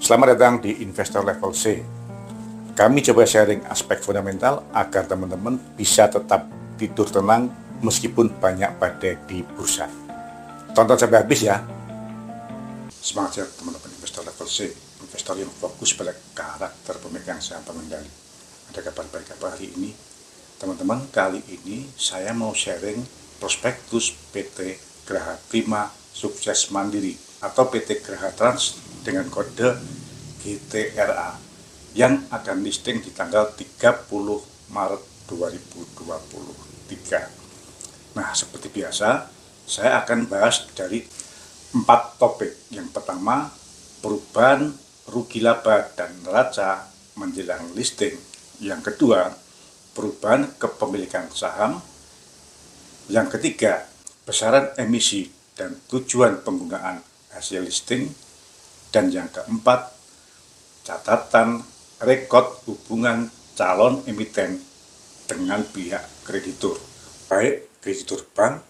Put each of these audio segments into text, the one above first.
Selamat datang di Investor Level C. Kami coba sharing aspek fundamental agar teman-teman bisa tetap tidur tenang meskipun banyak badai di bursa. Tonton sampai habis ya. Semangat ya teman-teman Investor Level C. Investor yang fokus pada karakter pemegang saham pengendali. Ada kabar baik apa hari ini? Teman-teman, kali ini saya mau sharing prospektus PT Graha Prima Sukses Mandiri atau PT Graha Trans dengan kode GTRA yang akan listing di tanggal 30 Maret 2023. Nah, seperti biasa, saya akan bahas dari 4 topik. Yang pertama, perubahan rugi laba dan neraca menjelang listing. Yang kedua, perubahan kepemilikan saham. Yang ketiga, besaran emisi dan tujuan penggunaan hasil listing. Dan yang keempat, catatan rekod hubungan calon emiten dengan pihak kreditur, baik kreditur bank,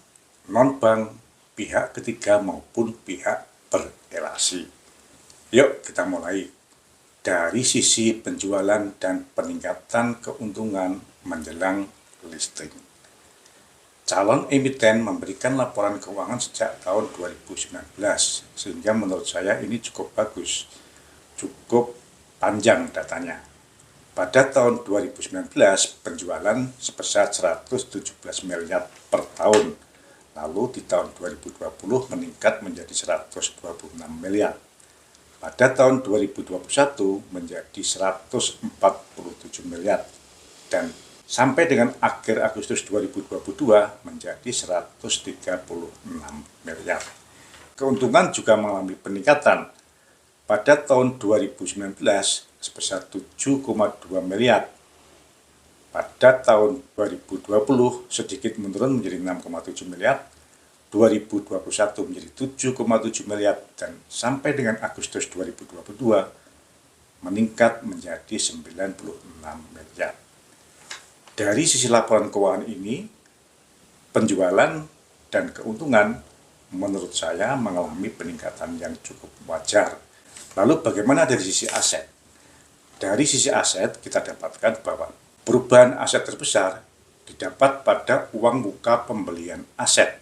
non-bank, pihak ketiga maupun pihak berelasi. Yuk kita mulai. Dari sisi penjualan dan peningkatan keuntungan menjelang listing. Calon emiten memberikan laporan keuangan sejak tahun 2019, sehingga menurut saya ini cukup bagus, cukup panjang datanya. Pada tahun 2019, penjualan sebesar 117 miliar per tahun, lalu di tahun 2020 meningkat menjadi 126 miliar. Pada tahun 2021 menjadi 147 miliar, dan sampai dengan akhir Agustus 2022 menjadi 136 miliar. Keuntungan juga mengalami peningkatan. Pada tahun 2019 sebesar 7,2 miliar. Pada tahun 2020 sedikit menurun menjadi 6,7 miliar. 2021 menjadi 7,7 miliar dan sampai dengan Agustus 2022 meningkat menjadi 96 miliar. Dari sisi laporan keuangan ini, penjualan dan keuntungan menurut saya mengalami peningkatan yang cukup wajar. Lalu bagaimana dari sisi aset? Dari sisi aset kita dapatkan bahwa perubahan aset terbesar didapat pada uang muka pembelian aset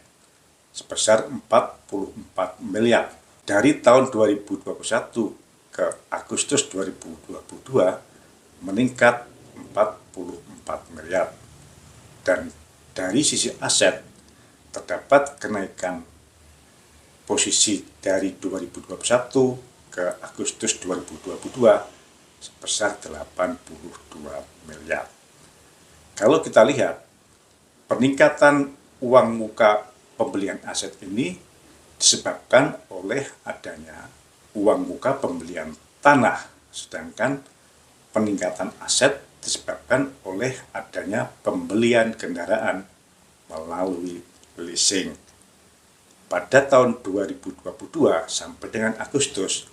sebesar 44 miliar. Dari tahun 2021 ke Agustus 2022 meningkat 44 miliar. Dan dari sisi aset terdapat kenaikan posisi dari 2021 ke Agustus 2022 sebesar 82 miliar. Kalau kita lihat peningkatan uang muka pembelian aset ini disebabkan oleh adanya uang muka pembelian tanah, sedangkan peningkatan aset disebabkan oleh adanya pembelian kendaraan melalui leasing. Pada tahun 2022 sampai dengan Agustus,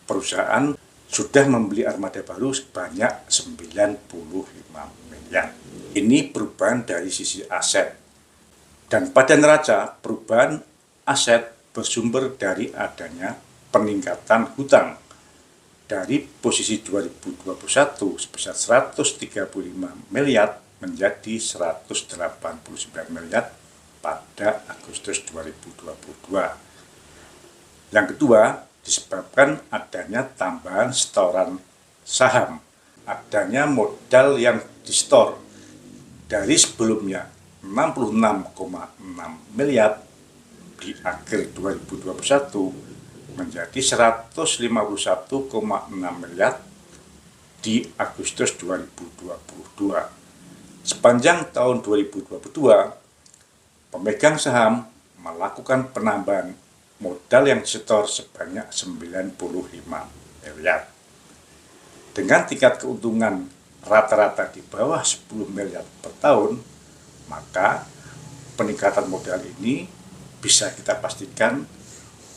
perusahaan sudah membeli armada baru sebanyak 95 miliar. Ini perubahan dari sisi aset. Dan pada neraca, perubahan aset bersumber dari adanya peningkatan hutang dari posisi 2021 sebesar 135 miliar menjadi 189 miliar pada Agustus 2022. Yang kedua, disebabkan adanya tambahan setoran saham, adanya modal yang disetor dari sebelumnya 66,6 miliar di akhir 2021 menjadi 151,6 miliar di Agustus 2022. Sepanjang tahun 2022, pemegang saham melakukan penambahan modal yang disetor sebanyak 95 miliar. Dengan tingkat keuntungan rata-rata di bawah 10 miliar per tahun, maka peningkatan modal ini bisa kita pastikan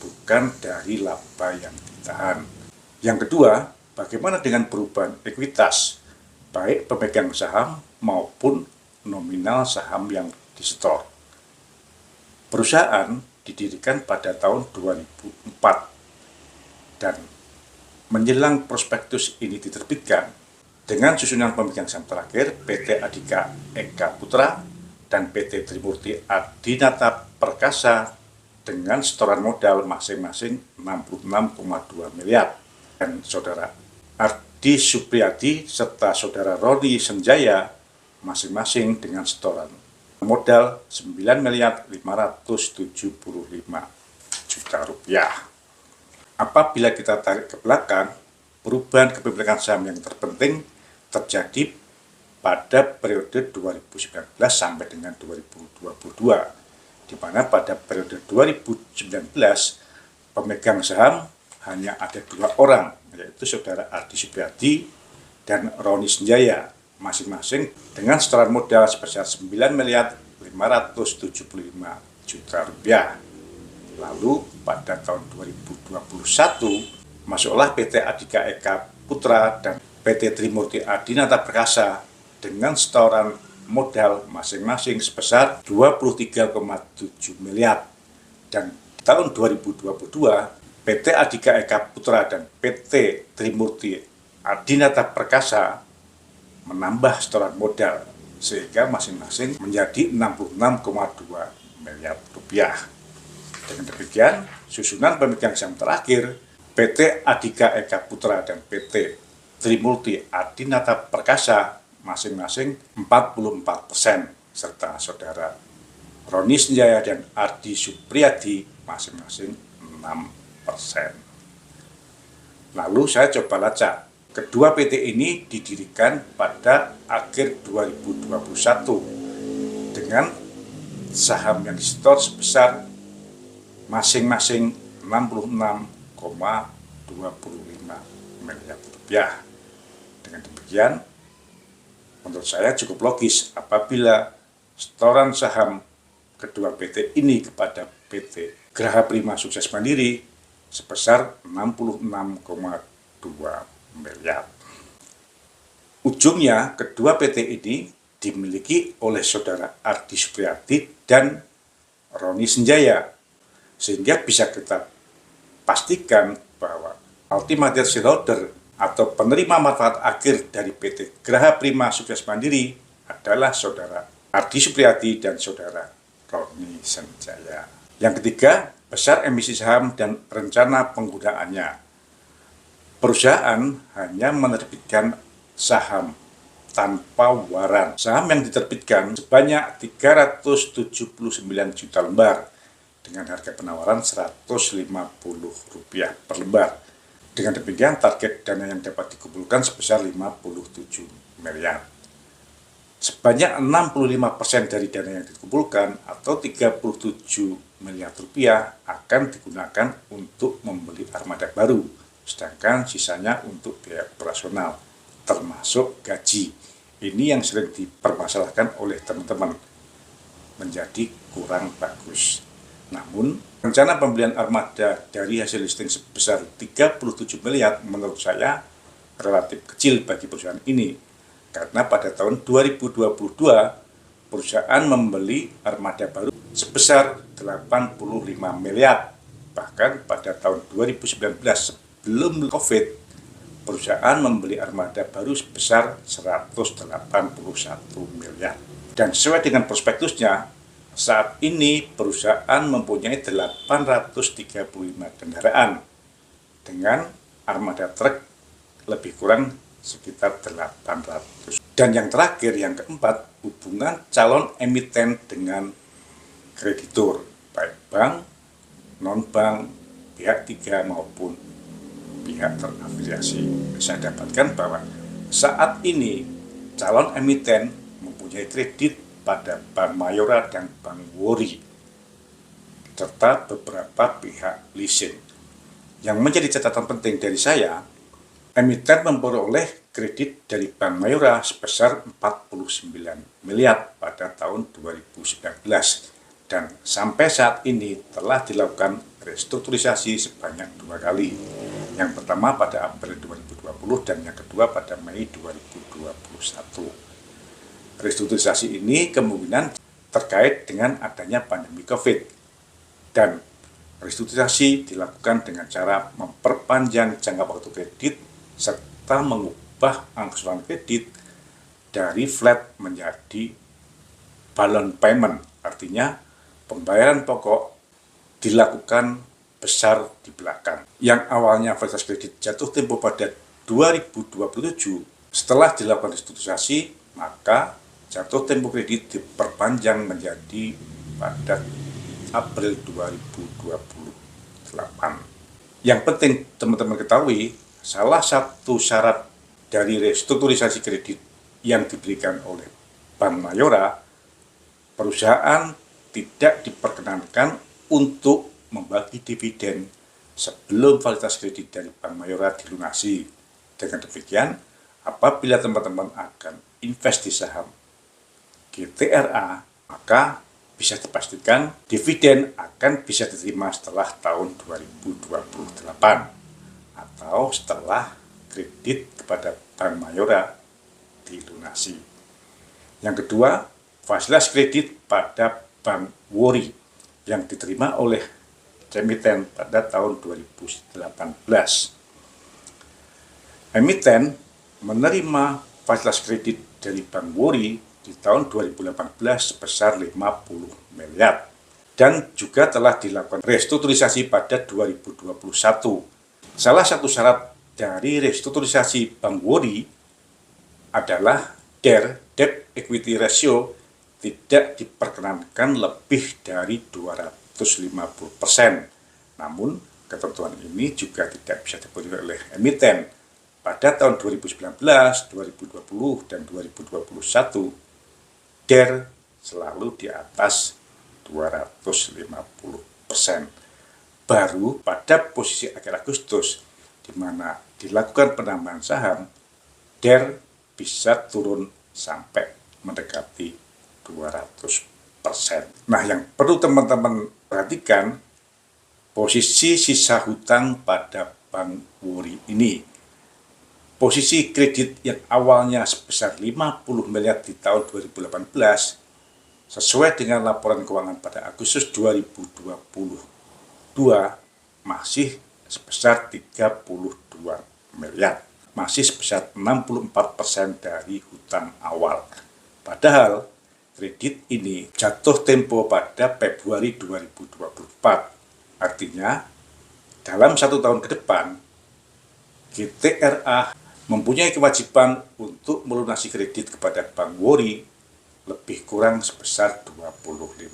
bukan dari laba yang ditahan. Yang kedua, bagaimana dengan perubahan ekuitas, baik pemegang saham maupun nominal saham yang disetor. Perusahaan didirikan pada tahun 2004 dan Menjelang prospektus ini diterbitkan, dengan susunan pemegang saham terakhir PT Adhika Eka Putra dan PT Trimurti Adinata Perkasa dengan setoran modal masing-masing 66,2 miliar. Dan saudara Ardi Supriyadi serta saudara Roni Senjaya masing-masing dengan setoran modal 9.575.000.000 rupiah. Apabila kita tarik ke belakang, perubahan kepemilikan saham yang terpenting terjadi pada periode 2019 sampai dengan 2022, di mana pada periode 2019 pemegang saham hanya ada 2 orang, yaitu saudara Ardi Supriyadi dan Roni Senjaya, masing-masing dengan setoran modal sebesar 9.575.000.000 rupiah. Lalu pada tahun 2021 masuklah PT Adhika Eka Putra dan PT Trimurti Adinata Perkasa dengan setoran modal masing-masing sebesar 23,7 miliar. Dan tahun 2022 PT Adhika Eka Putra dan PT Trimurti Adinata Perkasa menambah setoran modal sehingga masing-masing menjadi 66,2 miliar rupiah. Dengan demikian, susunan pemegang saham terakhir PT Adhika Eka Putra dan PT Trimurti Adinata Perkasa masing-masing 44%, serta saudara Roni Senjaya dan Ardi Supriyadi masing-masing 6%. Lalu saya coba lacak, kedua PT ini didirikan pada akhir 2021 dengan saham yang disetor sebesar masing-masing 66,25 miliar rupiah. Dengan demikian, menurut saya cukup logis apabila setoran saham kedua PT ini kepada PT Graha Prima Sukses Mandiri sebesar 66,2 miliar. Ujungnya, kedua PT ini dimiliki oleh saudara Ardi Supriyadi dan Roni Senjaya, sehingga bisa kita pastikan bahwa ultimate shareholder atau penerima manfaat akhir dari PT Graha Prima Sukses Mandiri adalah saudara Ardi Supriyadi dan saudara Roni Senjaya. Yang ketiga, besar emisi saham dan rencana penggunaannya. Perusahaan hanya menerbitkan saham tanpa waran. Saham yang diterbitkan sebanyak 379 juta lembar dengan harga penawaran Rp150 per lembar. Dengan demikian, target dana yang dapat dikumpulkan sebesar 57 miliar. Sebanyak 65% dari dana yang dikumpulkan atau 37 miliar rupiah akan digunakan untuk membeli armada baru, sedangkan sisanya untuk biaya operasional, termasuk gaji. Ini yang sering dipermasalahkan oleh teman-teman, menjadi kurang bagus. Namun, rencana pembelian armada dari hasil listing sebesar 37 miliar menurut saya relatif kecil bagi perusahaan ini, karena pada tahun 2022 perusahaan membeli armada baru sebesar 85 miliar. Bahkan pada tahun 2019 sebelum COVID, perusahaan membeli armada baru sebesar 181 miliar. Dan sesuai dengan prospektusnya, saat ini perusahaan mempunyai 835 kendaraan dengan armada truk lebih kurang sekitar 800. Dan yang terakhir, yang keempat, hubungan calon emiten dengan kreditur, baik bank, non-bank, pihak tiga maupun pihak terafiliasi. Saya dapatkan bahwa saat ini calon emiten mempunyai kredit pada Bank Mayora dan Bank Wori, serta beberapa pihak leasing. Yang menjadi catatan penting dari saya, emiten memperoleh kredit dari Bank Mayora sebesar 49 miliar pada tahun 2019, dan sampai saat ini telah dilakukan restrukturisasi sebanyak 2 kali. Yang pertama pada April 2020 dan yang kedua pada Mei 2021. Restrukturisasi ini kemungkinan terkait dengan adanya pandemi COVID, dan Restrukturisasi dilakukan dengan cara memperpanjang jangka waktu kredit serta mengubah angsuran kredit dari flat menjadi balloon payment, artinya pembayaran pokok dilakukan besar di belakang. Yang awalnya fasilitas kredit jatuh tempo pada 2027, setelah dilakukan restrukturisasi, maka jatuh tempo kredit diperpanjang menjadi pada April 2028. Yang penting teman-teman ketahui, salah satu syarat dari restrukturisasi kredit yang diberikan oleh Bank Mayora, perusahaan tidak diperkenankan untuk membagi dividen sebelum fasilitas kredit dari Bank Mayora dilunasi. Dengan demikian, apabila teman-teman akan invest di saham GTRA, maka bisa dipastikan dividen akan bisa diterima setelah tahun 2028 atau setelah kredit kepada Bank Mayora dilunasi. Yang kedua, fasilitas kredit pada Bank WORI yang diterima oleh emiten pada tahun 2018. Emiten menerima fasilitas kredit dari Bank WORI di tahun 2018 sebesar 50 miliar dan juga telah dilakukan restrukturisasi pada 2021. Salah satu syarat dari restrukturisasi Bank WORI adalah debt equity ratio tidak diperkenankan lebih dari 250%. Namun, ketentuan ini juga tidak bisa dipenuhi oleh emiten. Pada tahun 2019, 2020, dan 2021, DER selalu di atas 250%. Baru pada posisi akhir Agustus, di mana dilakukan penambahan saham, DER bisa turun sampai mendekati 200%. Nah, yang perlu teman-teman perhatikan, posisi sisa hutang pada Bank WORI ini. Posisi kredit yang awalnya sebesar 50 miliar di tahun 2018, sesuai dengan laporan keuangan pada Agustus 2022, masih sebesar 32 miliar. Masih sebesar 64% dari hutang awal. Padahal, kredit ini jatuh tempo pada Februari 2024. Artinya, dalam 1 tahun ke depan, GTRA mempunyai kewajiban untuk melunasi kredit kepada Bank WORI lebih kurang sebesar 25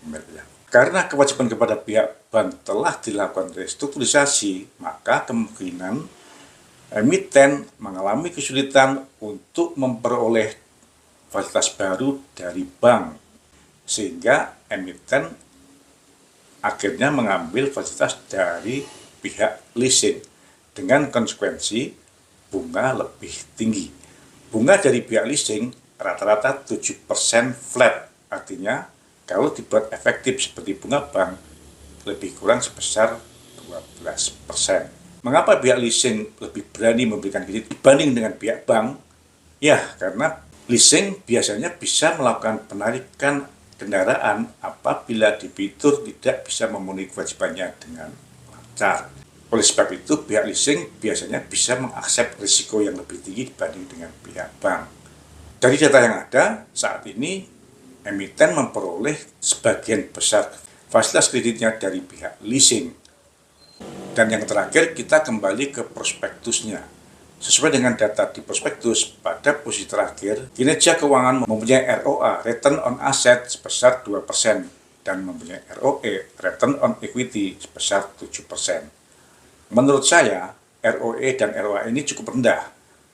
miliar. Karena kewajiban kepada pihak bank telah dilakukan restrukturisasi, maka kemungkinan emiten mengalami kesulitan untuk memperoleh fasilitas baru dari bank, sehingga emiten akhirnya mengambil fasilitas dari pihak leasing dengan konsekuensi bunga lebih tinggi. Bunga dari pihak leasing rata-rata 7% flat, artinya kalau dibuat efektif seperti bunga bank lebih kurang sebesar 12%. Mengapa pihak leasing lebih berani memberikan kredit dibanding dengan pihak bank? Ya, karena leasing biasanya bisa melakukan penarikan kendaraan apabila debitur tidak bisa memenuhi kewajibannya dengan lancar. Oleh sebab itu, pihak leasing biasanya bisa mengaksep risiko yang lebih tinggi dibanding dengan pihak bank. Dari data yang ada, saat ini emiten memperoleh sebagian besar fasilitas kreditnya dari pihak leasing. Dan yang terakhir, kita kembali ke prospektusnya. Sesuai dengan data di prospektus, pada posisi terakhir, kinerja keuangan mempunyai ROA, Return on Asset, sebesar 2%, dan mempunyai ROE, Return on Equity, sebesar 7%. Menurut saya, ROE dan ROA ini cukup rendah.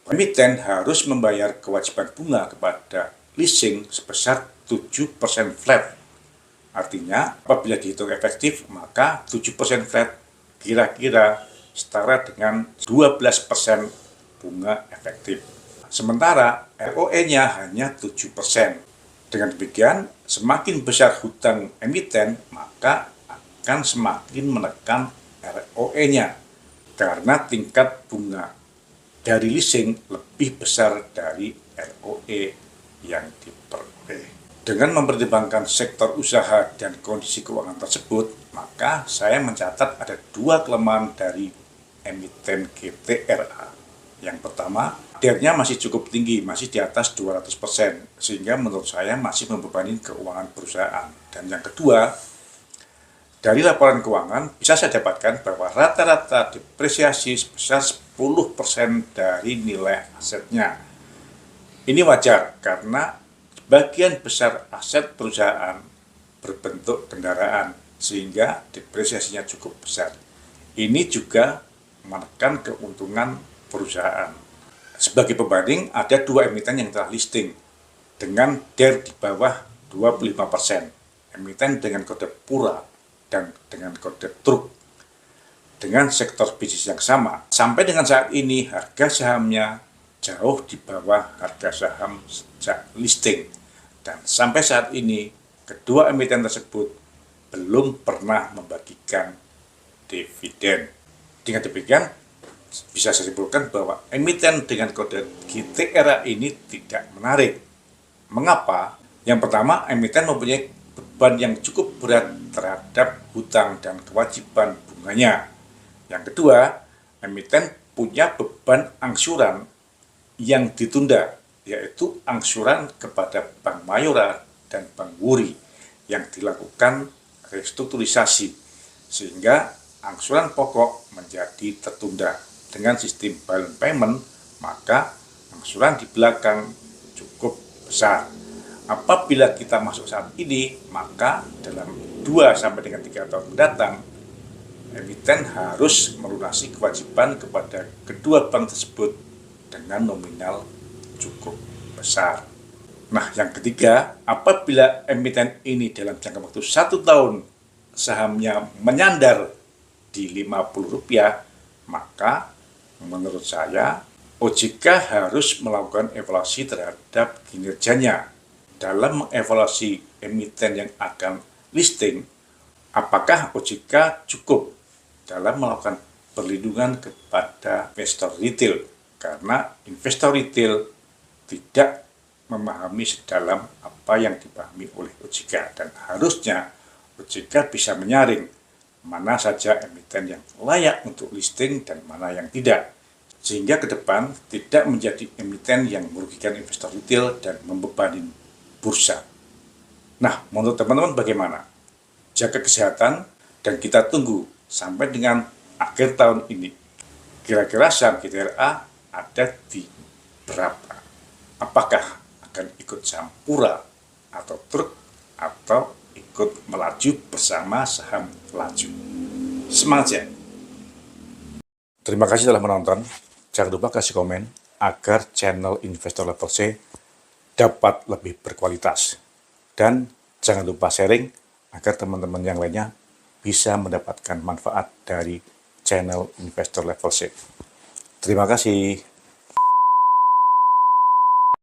Emiten harus membayar kewajiban bunga kepada leasing sebesar 7% flat. Artinya, apabila dihitung efektif, maka 7% flat kira-kira setara dengan 12% bunga efektif. Sementara ROE-nya hanya 7%. Dengan demikian, semakin besar hutang emiten, maka akan semakin menekan ROE-nya. Karena tingkat bunga dari leasing lebih besar dari ROE yang diperoleh. Dengan mempertimbangkan sektor usaha dan kondisi keuangan tersebut, maka saya mencatat ada dua kelemahan dari emiten GTRA. Yang pertama, DER-nya masih cukup tinggi, masih di atas 200%, sehingga menurut saya masih membebani keuangan perusahaan. Dan yang kedua, dari laporan keuangan bisa saya dapatkan bahwa rata-rata depresiasi sebesar 10% dari nilai asetnya. Ini wajar karena bagian besar aset perusahaan berbentuk kendaraan, sehingga depresiasinya cukup besar. Ini juga menekan keuntungan perusahaan. Sebagai pembanding, ada dua emiten yang telah listing dengan DER di bawah 25%. Emiten dengan kode pura dan dengan kode truk dengan sektor bisnis yang sama. Sampai dengan saat ini, harga sahamnya jauh di bawah harga saham sejak listing. Dan sampai saat ini, kedua emiten tersebut belum pernah membagikan dividen. Dengan demikian, bisa saya simpulkan bahwa emiten dengan kode GTRA ini tidak menarik. Mengapa? Yang pertama, emiten mempunyai beban yang cukup berat terhadap hutang dan kewajiban bunganya. Yang kedua, emiten punya beban angsuran yang ditunda, yaitu angsuran kepada Bank Mayora dan Bank Wuri yang dilakukan restrukturisasi, sehingga angsuran pokok menjadi tertunda. Dengan sistem balance payment, maka angsuran di belakang cukup besar. Apabila kita masuk saat ini, maka dalam 2 sampai dengan 3 tahun mendatang, emiten harus melunasi kewajiban kepada kedua bank tersebut dengan nominal cukup besar. Nah, yang ketiga, apabila emiten ini dalam jangka waktu 1 tahun sahamnya menyandar di Rp50, maka menurut saya OJK harus melakukan evaluasi terhadap kinerjanya. Dalam mengevaluasi emiten yang akan listing, apakah OJK cukup dalam melakukan perlindungan kepada investor retail, karena investor retail tidak memahami sedalam apa yang dipahami oleh OJK, dan harusnya OJK bisa menyaring mana saja emiten yang layak untuk listing dan mana yang tidak, sehingga ke depan tidak menjadi emiten yang merugikan investor retail dan membebani bursa. Nah, menurut teman-teman bagaimana? Jaga kesehatan dan kita tunggu sampai dengan akhir tahun ini. Kira-kira saham GTRA ada di berapa? Apakah akan ikut saham pura atau truk atau ikut melaju bersama saham laju? Semangat ya! Terima kasih telah menonton. Jangan lupa kasih komen agar channel Investor Level C dapat lebih berkualitas. Dan jangan lupa sharing agar teman-teman yang lainnya bisa mendapatkan manfaat dari channel Investor Level C. Terima kasih.